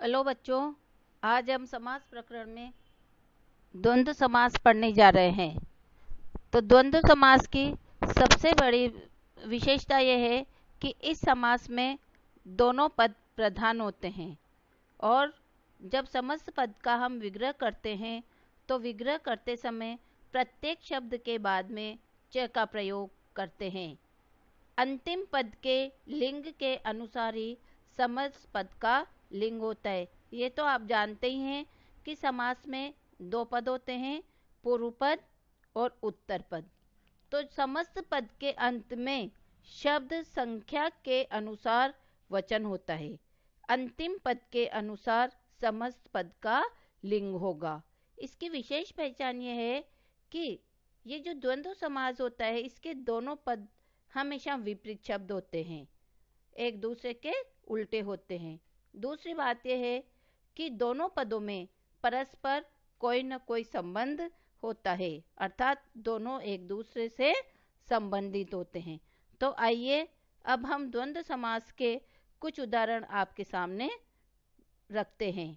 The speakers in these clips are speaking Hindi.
हेलो बच्चों, आज हम समास प्रकरण में द्वंद्व समास पढ़ने जा रहे हैं। तो द्वंद्व समास की सबसे बड़ी विशेषता यह है कि इस समास में दोनों पद प्रधान होते हैं और जब समस्त पद का हम विग्रह करते हैं तो विग्रह करते समय प्रत्येक शब्द के बाद में च का प्रयोग करते हैं। अंतिम पद के लिंग के अनुसार ही समस्त पद का लिंग होता है। ये तो आप जानते ही हैं कि समास में दो पद होते हैं, पूर्व पद और उत्तर पद। तो समस्त पद के अंत में शब्द संख्या के अनुसार वचन होता है। अंतिम पद के अनुसार समस्त पद का लिंग होगा। इसकी विशेष पहचान यह है कि ये जो द्वंद्व समास होता है इसके दोनों पद हमेशा विपरीत शब्द होते हैं, एक दूसरे के उल्टे होते हैं। दूसरी बात यह है कि दोनों पदों में परस्पर कोई न कोई संबंध होता है, अर्थात दोनों एक दूसरे से संबंधित होते हैं। तो आइए अब हम द्वंद्व समास के कुछ उदाहरण आपके सामने रखते हैं।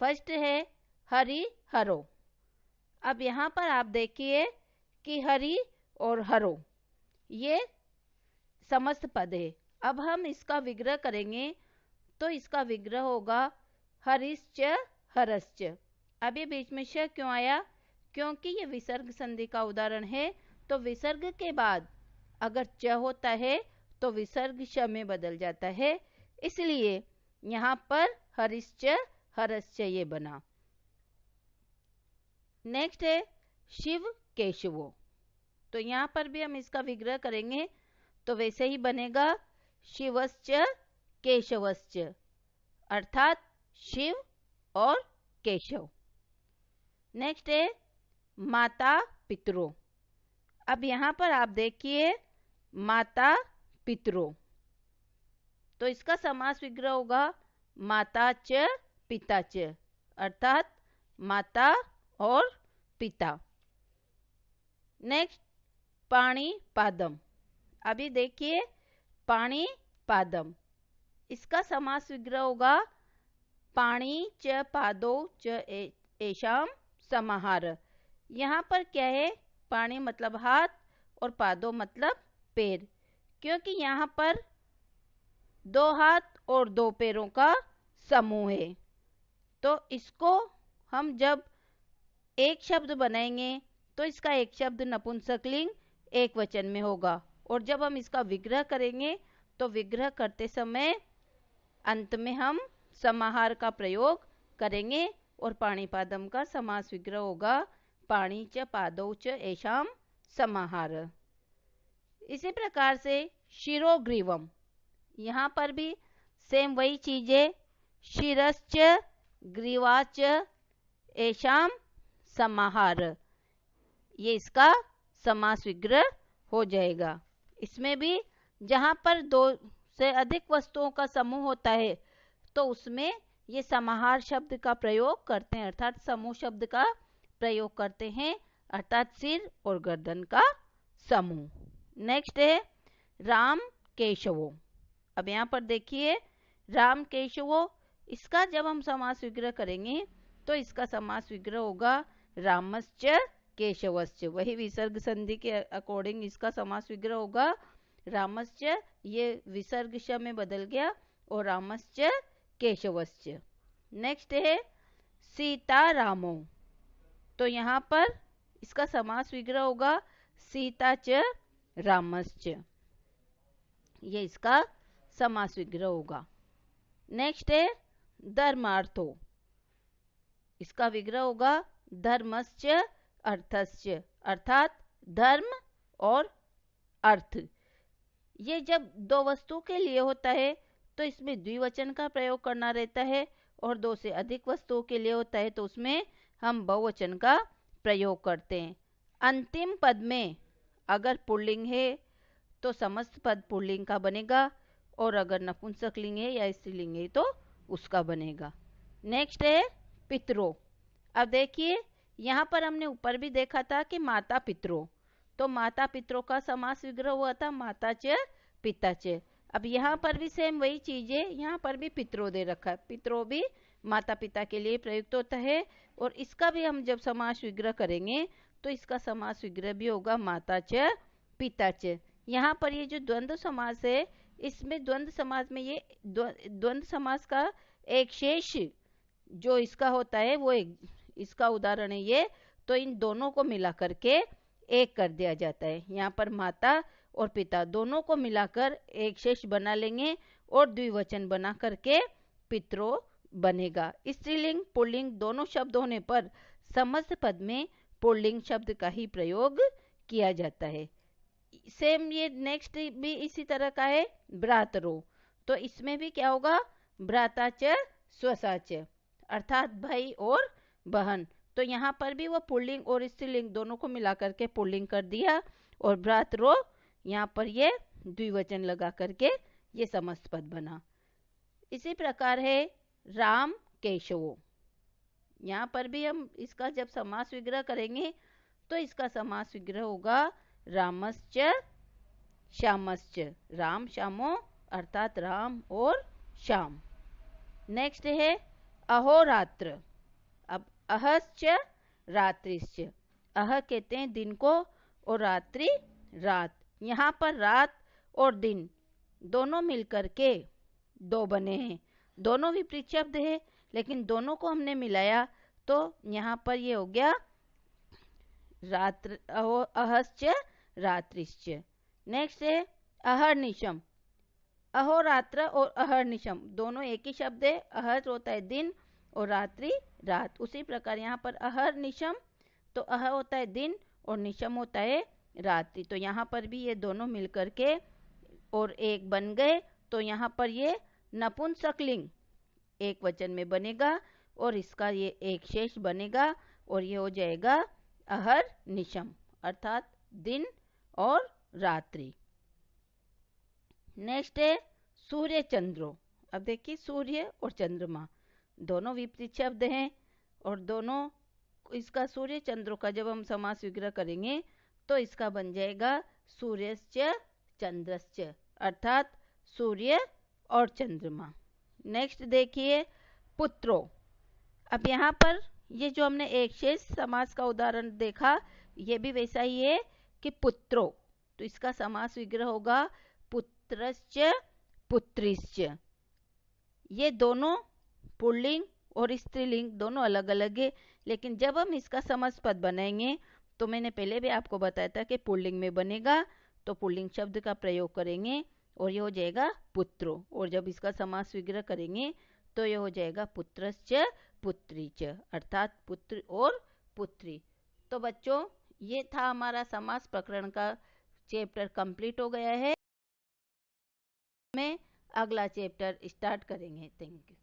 फर्स्ट है हरि हरो। अब यहाँ पर आप देखिए कि हरि और हरो ये समस्त पद है। अब हम इसका विग्रह करेंगे तो इसका विग्रह होगा हरिश्च हरश्च। अभी बीच में श क्यों आया? क्योंकि ये विसर्ग संधि का उदाहरण है। तो विसर्ग के बाद अगर च होता है तो विसर्ग श में बदल जाता है, इसलिए यहाँ पर हरिश्च हरश्च ये बना। नेक्स्ट है शिव केशवो। तो यहाँ पर भी हम इसका विग्रह करेंगे तो वैसे ही बनेगा शिवश्च केशवश्च, अर्थात शिव और केशव। नेक्स्ट है माता पितरो। अब यहाँ पर आप देखिए माता पितरो, तो इसका समास विग्रह होगा माता च पिता च, अर्थात माता और पिता। नेक्स्ट पाणी पादम। अभी देखिए पाणी पादम, इसका समास विग्रह होगा पाणी च पादो च एषाम समाहार। यहाँ पर क्या है, पाणी मतलब हाथ और पादो मतलब पैर, क्योंकि यहाँ पर दो हाथ और दो पैरों का समूह है। तो इसको हम जब एक शब्द बनाएंगे तो इसका एक शब्द नपुंसकलिंग एक वचन में होगा, और जब हम इसका विग्रह करेंगे तो विग्रह करते समय अंत में हम समाहार का प्रयोग करेंगे और पाणिपादम का समास विग्रह होगा पाणी च पादौ च एषाम समाहार। इसी प्रकार से शिरोग्रीवम, यहाँ पर भी सेम वही चीजें, शिरश्च ग्रीवाच एषाम समाहार, ये इसका समास विग्रह हो जाएगा। इसमें भी जहाँ पर दो से अधिक वस्तुओं का समूह होता है तो उसमें ये समाहार शब्द का प्रयोग करते हैं, अर्थात समूह शब्द का प्रयोग करते हैं, अर्थात सिर और गर्दन का समूह। नेक्स्ट है राम केशवो। अब यहाँ पर देखिए राम केशवो, इसका जब हम समास विग्रह करेंगे तो इसका समास विग्रह होगा रामश्च केशवश्च। वही विसर्ग संधि के अकॉर्डिंग इसका समास विग्रह होगा रामश्च, ये विसर्ग श में बदल गया, और रामश्च केशवश्च। नेक्स्ट है सीता रामो। तो यहाँ पर इसका समास विग्रह होगा सीता च रामश्च, ये इसका समास विग्रह होगा। नेक्स्ट है धर्मार्थो। इसका विग्रह होगा धर्मश्च अर्थश्च, अर्थात धर्म और अर्थ। ये जब दो वस्तु के लिए होता है तो इसमें द्विवचन का प्रयोग करना रहता है, और दो से अधिक वस्तुओं के लिए होता है तो उसमें हम बहुवचन का प्रयोग करते हैं। अंतिम पद में अगर पुल्लिंग है तो समस्त पद पुल्लिंग का बनेगा, और अगर नपुंसकलिंग है या स्त्रीलिंग है तो उसका बनेगा। नेक्स्ट है पितरो। अब देखिए यहाँ पर हमने ऊपर भी देखा था कि माता पितरो, तो माता पितरों का समास विग्रह हुआ था माता च पिता च। अब यहाँ पर भी सेम वही चीज है, यहाँ पर भी पितरो दे रखा है, पितरो भी माता पिता के लिए प्रयुक्त होता है। और इसका भी हम जब समास विग्रह करेंगे तो इसका समास विग्रह भी होगा माता च पिता च। यहाँ पर ये जो द्वंद्व समास है, इसमें द्वंद्व समास में ये द्वंद्व समास का एक शेष जो इसका होता है वो एक इसका उदाहरण है ये। तो इन दोनों को मिला करके एक कर दिया जाता है। यहाँ पर माता और पिता दोनों को मिलाकर एक शेष बना लेंगे और द्विवचन बना करके पितरो बनेगा। स्त्रीलिंग पुल्लिंग दोनों शब्द होने पर समस्त पद में पुल्लिंग शब्द का ही प्रयोग किया जाता है। सेम ये नेक्स्ट भी इसी तरह का है, भ्रातरो। तो इसमें भी क्या होगा, भ्राता च स्वसा च, अर्थात भाई और बहन। तो यहाँ पर भी वो पुल्लिंग और स्त्रीलिंग दोनों को मिला करके पुल्लिंग कर दिया, और भ्रातरो यहाँ पर ये द्विवचन लगा करके ये समस्त पद बना। इसी प्रकार है राम केशवो। यहाँ पर भी हम इसका जब समास विग्रह करेंगे तो इसका समास विग्रह होगा रामश्च श्यामश्च, राम श्यामो अर्थात राम और श्याम। नेक्स्ट है अहोरात्र। अब अहश्च रात्रिश्च, अह कहते हैं दिन को और रात्रि रात। यहाँ पर रात और दिन दोनों मिलकर के दो बने हैं, दोनों विपरीत शब्द है लेकिन दोनों को हमने मिलाया तो यहाँ पर ये हो गया रात्र अहश्च रात्रिश्च। नेक्स्ट है अहर्निशम। अहोरात्र और अहर्निशम दोनों एक ही शब्द है, अहर होता है दिन और रात्रि रात। उसी प्रकार यहाँ पर अहर्निशम, तो अह होता है दिन और निशम होता है रात्रि। तो यहाँ पर भी ये दोनों मिलकर के और एक बन गए, तो यहाँ पर ये नपुंसकलिंग एक वचन में बनेगा और इसका ये एक शेष बनेगा और ये हो जाएगा अहर निशम, अर्थात दिन और रात्रि। नेक्स्ट है सूर्य चंद्रो। अब देखिए सूर्य और चंद्रमा दोनों विपरीत शब्द हैं और दोनों इसका सूर्य चंद्रो का जब हम समास विग्रह करेंगे तो इसका बन जाएगा सूर्यश्च चंद्रश्च, अर्थात सूर्य और चंद्रमा। नेक्स्ट देखिए पुत्रो। अब यहाँ पर ये जो हमने एक शेष समास का उदाहरण देखा ये भी वैसा ही है कि पुत्रो, तो इसका समास विग्रह होगा पुत्रश्च पुत्रिश्च। ये दोनों पुल्लिंग और स्त्रीलिंग दोनों अलग अलग है, लेकिन जब हम इसका समस्त पद बनाएंगे तो मैंने पहले भी आपको बताया था कि पुल्लिंग में बनेगा तो पुल्लिंग शब्द का प्रयोग करेंगे और ये हो जाएगा पुत्रो, और जब इसका समास विग्रह करेंगे तो ये हो जाएगा पुत्रश्च पुत्रीच, अर्थात पुत्र और पुत्री। तो बच्चों ये था हमारा समास प्रकरण का चैप्टर कंप्लीट हो गया है। में अगला चैप्टर स्टार्ट करेंगे। Thank you.